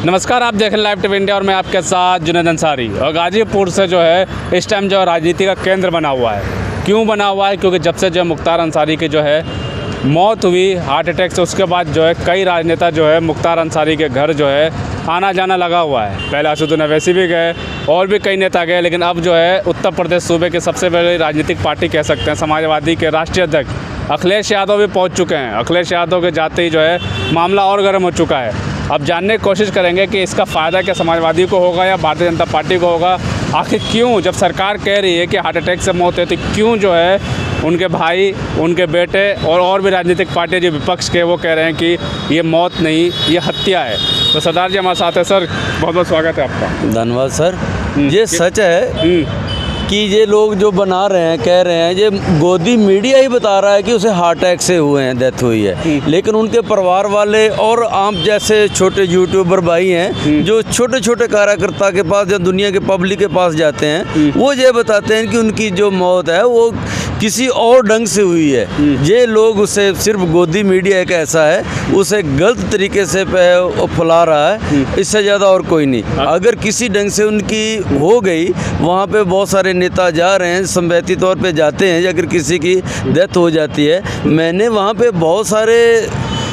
नमस्कार, आप देख रहे हैं लाइव टीवी इंडिया और मैं आपके साथ जुनैद अंसारी। और गाजीपुर से जो है इस टाइम जो राजनीति का केंद्र बना हुआ है। क्यों बना हुआ है? क्योंकि जब से जो मुख्तार अंसारी की जो है मौत हुई हार्ट अटैक से, उसके बाद जो है कई राजनेता जो है मुख्तार अंसारी के घर जो है आना जाना लगा हुआ है। पहले असदुद्दीन अवैसी भी गए और भी कई नेता गए, लेकिन अब जो है उत्तर प्रदेश सूबे की सबसे बड़ी राजनीतिक पार्टी कह सकते हैं, समाजवादी के राष्ट्रीय अध्यक्ष अखिलेश यादव भी पहुंच चुके हैं। अखिलेश यादव के जाते ही जो है मामला और गर्म हो चुका है। अब जानने की कोशिश करेंगे कि इसका फ़ायदा क्या समाजवादी को होगा या भारतीय जनता पार्टी को होगा। आखिर क्यों, जब सरकार कह रही है कि हार्ट अटैक से मौत है, तो क्यों जो है उनके भाई, उनके बेटे और भी राजनीतिक पार्टियाँ जो विपक्ष के वो कह रहे हैं कि ये मौत नहीं, ये हत्या है। तो सरदार जी हमारे साथ है। सर, बहुत बहुत स्वागत है आपका। धन्यवाद सर। ये सच है कि ये लोग जो बना रहे हैं, कह रहे हैं, ये गोदी मीडिया ही बता रहा है कि उसे हार्ट अटैक से हुए हैं, डेथ हुई है, लेकिन उनके परिवार वाले और आम जैसे छोटे यूट्यूबर भाई हैं जो छोटे छोटे कार्यकर्ता के पास या दुनिया के पब्लिक के पास जाते हैं, वो ये बताते हैं कि उनकी जो मौत है वो किसी और ढंग से हुई है। ये लोग उसे सिर्फ गोदी मीडिया एक ऐसा है, उसे गलत तरीके से फैला रहा है, इससे ज़्यादा और कोई नहीं। अगर किसी ढंग से उनकी हो गई, वहाँ पे बहुत सारे नेता जा रहे हैं, संवैती तौर पे जाते हैं, अगर किसी की डेथ हो जाती है। मैंने वहाँ पे बहुत सारे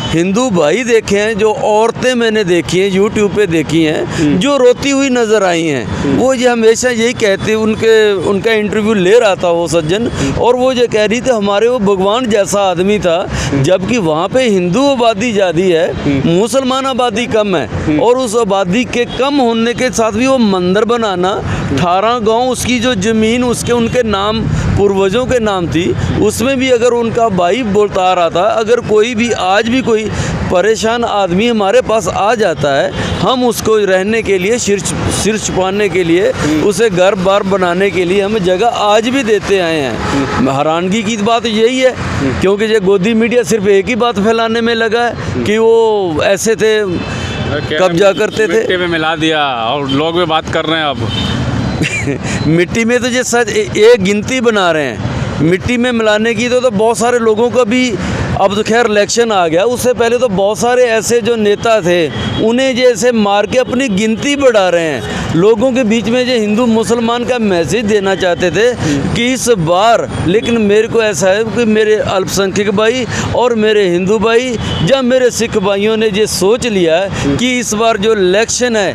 हिंदू भाई देखे हैं, जो औरतें मैंने देखी हैं, यूट्यूब पे देखी हैं, जो रोती हुई नज़र आई हैं। वो ये हमेशा यही कहती, उनका इंटरव्यू ले रहा था वो सज्जन, और वो ये कह रही थी हमारे वो भगवान जैसा आदमी था, जबकि वहाँ पे हिंदू आबादी ज़्यादा है, मुसलमान आबादी कम है, और उस आबादी के कम होने के साथ भी वो मंदिर बनाना, 18 गाँव उसकी जो ज़मीन उनके नाम पूर्वजों के नाम थी, उसमें भी अगर उनका भाई बोलता आ रहा था, अगर कोई भी आज भी कोई परेशान आदमी हमारे पास आ जाता है, हम उसको रहने के लिए, सिर छुपाने के लिए, उसे घर बार बनाने के लिए हम जगह आज भी देते आए हैं। हैरानगी की बात यही है, क्योंकि ये गोदी मीडिया सिर्फ एक ही बात फैलाने में लगा है कि वो ऐसे थे, कब्जा करते थे, मिट्टी में मिला दिया और लोग भी बात कर रहे हैं अब। मिट्टी में तो ये सच एक गिनती बना रहे हैं, मिट्टी में मिलाने की तो बहुत सारे लोगों का भी, अब तो खैर इलेक्शन आ गया, उससे पहले तो बहुत सारे ऐसे जो नेता थे उन्हें जैसे मार के अपनी गिनती बढ़ा रहे हैं। लोगों के बीच में जो हिंदू मुसलमान का मैसेज देना चाहते थे कि इस बार, लेकिन मेरे को ऐसा है कि मेरे अल्पसंख्यक भाई और मेरे हिंदू भाई या मेरे सिख भाइयों ने ये सोच लिया है कि इस बार जो इलेक्शन है,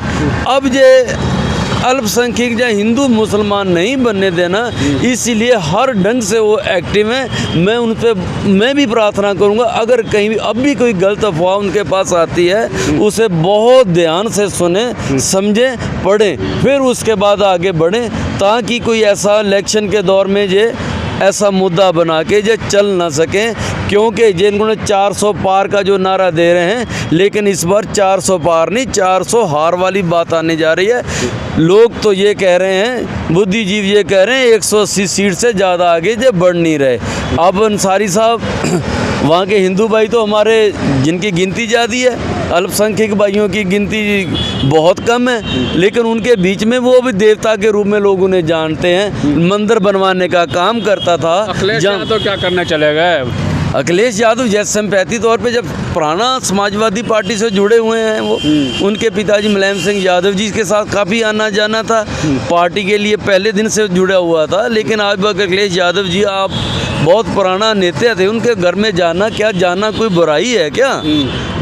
अब ये अल्पसंख्यक या हिंदू मुसलमान नहीं बनने देना, इसीलिए हर ढंग से वो एक्टिव हैं। मैं भी प्रार्थना करूंगा, अगर कहीं भी अब भी कोई गलत अफवाह उनके पास आती है, उसे बहुत ध्यान से सुने, समझें, पढ़ें, फिर उसके बाद आगे बढ़ें, ताकि कोई ऐसा इलेक्शन के दौर में ये ऐसा मुद्दा बना के ये चल ना सकें। क्योंकि जिन्होंने 400 पार का जो नारा दे रहे हैं, लेकिन इस बार 400 पार नहीं, 400 हार वाली बात आने जा रही है। लोग तो ये कह रहे हैं, बुद्धिजीवी ये कह रहे हैं 180 सीट से ज़्यादा आगे ये बढ़ नहीं रहे। अब अंसारी साहब, वहाँ के हिंदू भाई तो हमारे, जिनकी गिनती ज़्यादा है, अल्पसंख्यक भाइयों की गिनती बहुत कम है, लेकिन उनके बीच में वो भी देवता के रूप में लोग उन्हें जानते हैं, मंदिर बनवाने का काम करता था। अखिलेश यादव क्या करने चले गए? अखिलेश यादव जैसे संपैती तौर पे जब पुराना समाजवादी पार्टी से जुड़े हुए हैं, वो उनके पिताजी मुलायम सिंह यादव जी के साथ काफ़ी आना जाना था, पार्टी के लिए पहले दिन से जुड़ा हुआ था। लेकिन आज अखिलेश यादव जी आप बहुत पुराना नेता थे, उनके घर में जाना, क्या जाना कोई बुराई है क्या?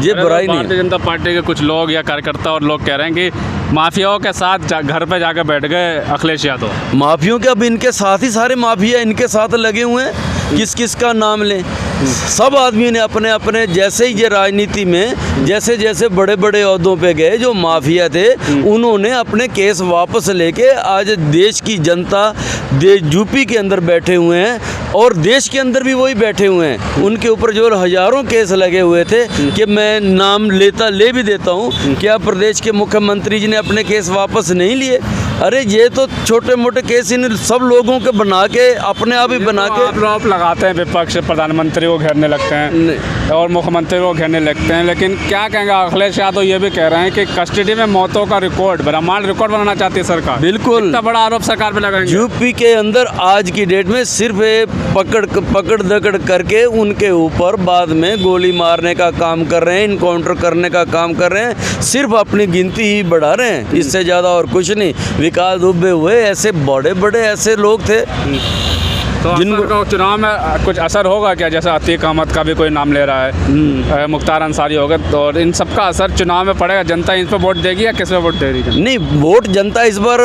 ये बुराई नहीं। भारतीय जनता पार्टी के कुछ लोग या कार्यकर्ता और लोग कह रहे हैं कि माफियाओं के साथ घर पे जाकर बैठ गए अखिलेश यादव। माफियों के अब इनके साथ ही सारे माफिया इनके साथ लगे हुए हैं, किस किस का नाम लें। सब आदमी ने अपने अपने, जैसे ही ये राजनीति में जैसे जैसे बड़े बड़े ओहदों पे गए, जो माफिया थे उन्होंने अपने केस वापस लेके आज देश की जनता यूपी के अंदर बैठे हुए हैं, और देश के अंदर भी वही बैठे हुए हैं। उनके ऊपर जो हज़ारों केस लगे हुए थे, कि मैं नाम ले भी देता हूँ, क्या प्रदेश के मुख्यमंत्री जी ने अपने केस वापस नहीं लिए? अरे ये तो छोटे मोटे केस इन सब लोगों के बना के अपने आप ही बना के आरोप लगाते हैं विपक्ष, प्रधानमंत्री को घेरने लगते हैं और मुख्यमंत्री को घेरने लगते हैं, लेकिन क्या कहेंगे अखिलेश यादव ये भी कह रहे हैं कि कस्टडी में मौतों का रिकॉर्ड, ब्रह्मांड रिकॉर्ड बनाना चाहती है सरकार। बिल्कुल, इतना बड़ा आरोप सरकार पे लगाएंगे। यूपी के अंदर आज की डेट में सिर्फ पकड़ दकड़ करके उनके ऊपर बाद में गोली मारने का काम कर रहे हैं, इनकाउंटर करने का काम कर रहे हैं, सिर्फ अपनी गिनती ही बढ़ा रहे हैं, इससे ज़्यादा और कुछ नहीं। विकास दुबे हुए ऐसे बड़े बड़े ऐसे लोग थे तो जिनको चुनाव में कुछ असर होगा क्या? जैसे अतीक अहमद का भी कोई नाम ले रहा है, मुख्तार अंसारी होगा, तो इन सबका असर चुनाव में पड़ेगा? जनता इन पर वोट देगी या किस पे वोट दे रही है? नहीं, वोट जनता इस बार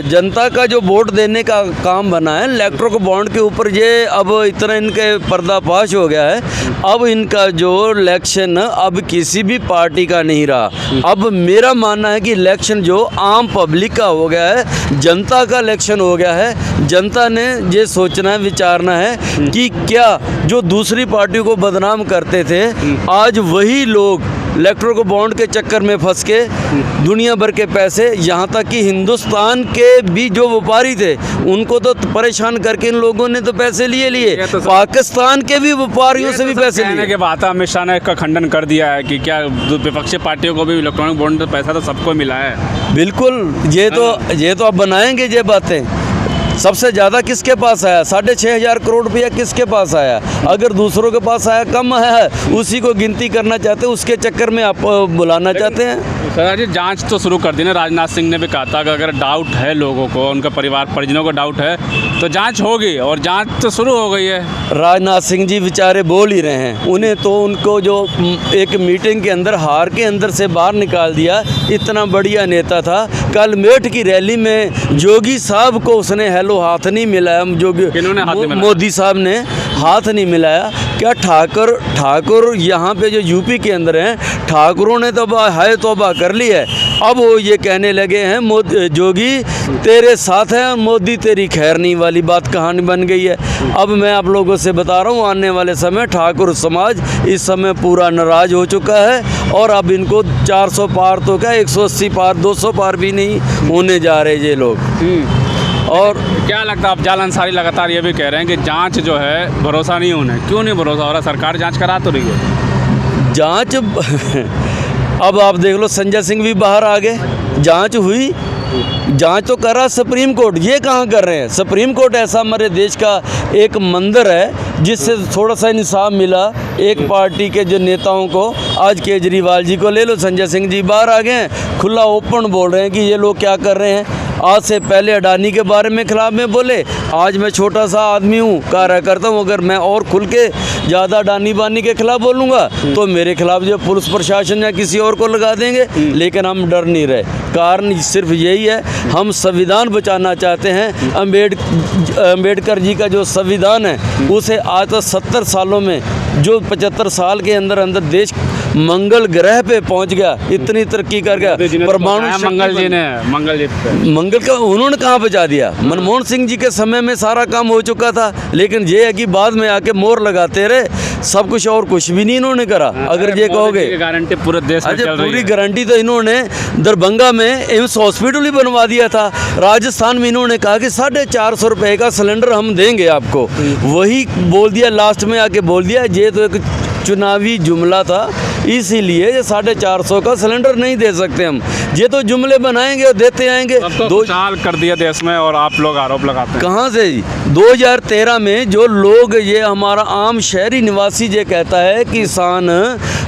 जनता का जो वोट देने का काम बना है इलेक्ट्रो बॉन्ड के ऊपर, ये अब इतना इनके पर्दाफाश हो गया है। अब इनका जो इलेक्शन अब किसी भी पार्टी का नहीं रहा। अब मेरा मानना है कि इलेक्शन जो आम पब्लिक का हो गया है, जनता का इलेक्शन हो गया है। जनता ने ये सोचना है, विचारना है कि क्या जो दूसरी पार्टियों को बदनाम करते थे, आज वही लोग इलेक्ट्रो बॉन्ड के चक्कर में फंस के दुनिया भर के पैसे, यहाँ तक कि हिंदुस्तान के भी जो व्यापारी थे उनको तो परेशान करके इन लोगों ने तो पैसे लिए पाकिस्तान के भी व्यापारियों से भी पैसे लिए। के बाद अमित शाह ने इसका खंडन कर दिया है कि क्या विपक्षी पार्टियों को भी इलेक्ट्रॉनिक बॉन्ड पैसा तो सबको मिला है। बिल्कुल, ये तो अब बनाएंगे ये बातें। सबसे ज़्यादा किसके पास आया? 6,500 करोड़ रुपया किसके पास आया? अगर दूसरों के पास आया कम है, उसी को गिनती करना चाहते हैं, उसके चक्कर में आप बुलाना चाहते हैं। सर जी, जांच तो शुरू कर दी ना। राजनाथ सिंह ने भी कहा था कि अगर डाउट है लोगों को, उनके परिवार परिजनों को डाउट है तो जांच होगी, और जांच तो शुरू हो गई है। राजनाथ सिंह जी बेचारे बोल ही रहे हैं, उन्हें तो उनको जो एक मीटिंग के अंदर हार के अंदर से बाहर निकाल दिया। इतना बढ़िया नेता था, कल मेरठ की रैली में जोगी साहब को उसने हेलो हाथ नहीं मिलाया, जोगी मोदी साहब ने हाथ नहीं मिलाया। क्या ठाकुर यहाँ पे जो यूपी के अंदर हैं, ठाकुरों ने तो हाय तौबा कर ली है। अब वो ये कहने लगे हैं जोगी तेरे साथ है, मोदी तेरी खैर नहीं वाली बात कहानी बन गई है। अब मैं आप लोगों से बता रहा हूँ, आने वाले समय ठाकुर समाज इस समय पूरा नाराज हो चुका है, और अब इनको 400 पार तो क्या 180 पार 200 पार भी नहीं होने जा रहे ये लोग। और क्या लगता है, अफजाल अंसारी लगातार ये भी कह रहे हैं कि जांच जो है भरोसा नहीं होना है। क्यों नहीं भरोसा हो रहा? सरकार जांच करा तो रही है। जांच अब आप देख लो, संजय सिंह भी बाहर आ गए, जांच हुई, जांच तो कर रहा सुप्रीम कोर्ट। ये कहाँ कर रहे हैं? सुप्रीम कोर्ट ऐसा हमारे देश का एक मंदिर है जिससे थोड़ा सा इंसाफ मिला एक पार्टी के जो नेताओं को। आज केजरीवाल जी को ले लो, संजय सिंह जी बाहर आ गए हैं, खुला ओपन बोल रहे हैं कि ये लोग क्या कर रहे हैं। आज से पहले अडानी के बारे में खिलाफ में बोले, आज मैं छोटा सा आदमी हूँ, कार्यकर्ता हूँ, अगर मैं और खुल के ज़्यादा अडानी बानी के खिलाफ बोलूँगा तो मेरे खिलाफ जो पुलिस प्रशासन या किसी और को लगा देंगे। लेकिन हम डर नहीं रहे, कारण सिर्फ यही है, हम संविधान बचाना चाहते हैं। अम्बेडकर जी का जो संविधान है उसे आज तक 70 सालों में, जो 75 साल के अंदर देश मंगल ग्रह पे पहुंच गया, इतनी तरक्की कर गया। परमाणु मंगल का उन्होंने कहाँ बचा दिया? मनमोहन सिंह जी के समय में सारा काम हो चुका था, लेकिन ये है कि बाद में आके मोहर लगाते रहे, सब कुछ और कुछ भी नहीं इन्होंने करा। अगर ये कहोगे गारंटी पूरे देश में चल रही है। पूरी गारंटी तो इन्होंने दरभंगा में एम्स हॉस्पिटल ही बनवा दिया था। राजस्थान में इन्होंने कहा कि 450 रुपये का सिलेंडर हम देंगे आपको, वही बोल दिया, लास्ट में आके बोल दिया। ये तो एक चुनावी जुमला था, इसीलिए ये 450 का सिलेंडर नहीं दे सकते हम। ये तो जुमले बनाएंगे और देते आएंगे। तो 2 साल कर दिया देश में और आप लोग आरोप लगाते हैं। कहाँ से? 2013 में जो लोग, ये हमारा आम शहरी निवासी ये कहता है, किसान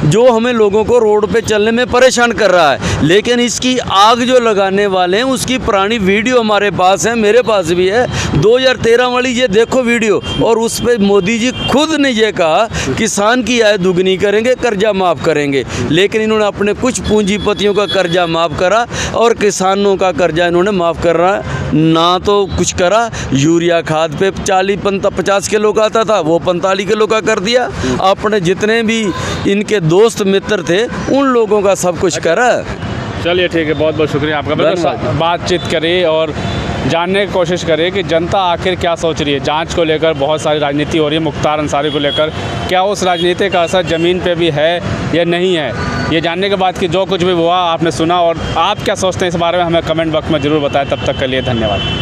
जो हमें लोगों को रोड पे चलने में परेशान कर रहा है, लेकिन इसकी आग जो लगाने वाले हैं उसकी पुरानी वीडियो हमारे पास है, मेरे पास भी है, 2013 वाली। ये देखो वीडियो, और उस पर मोदी जी खुद ने ये कहा किसान की आय दुगनी करेंगे, कर्जा माफ़ करेंगे। लेकिन इन्होंने अपने कुछ पूंजीपतियों का कर्जा माफ़ करा और किसानों का कर्जा इन्होंने माफ़ कर रहा ना तो कुछ करा। यूरिया खाद पे 40-50 किलो का आता था, वो 45 किलो का कर दिया। अपने जितने भी इनके दोस्त मित्र थे उन लोगों का सब कुछ करा। चलिए ठीक है, बहुत बहुत शुक्रिया आपका। बिल्कुल बातचीत करी और जानने की कोशिश करें कि जनता आखिर क्या सोच रही है। जांच को लेकर बहुत सारी राजनीति हो रही है, मुख्तार अंसारी को लेकर क्या उस राजनीति का असर ज़मीन पे भी है या नहीं है, ये जानने के बाद कि जो कुछ भी हुआ आपने सुना, और आप क्या सोचते हैं इस बारे में हमें कमेंट बॉक्स में ज़रूर बताएं। तब तक के लिए धन्यवाद।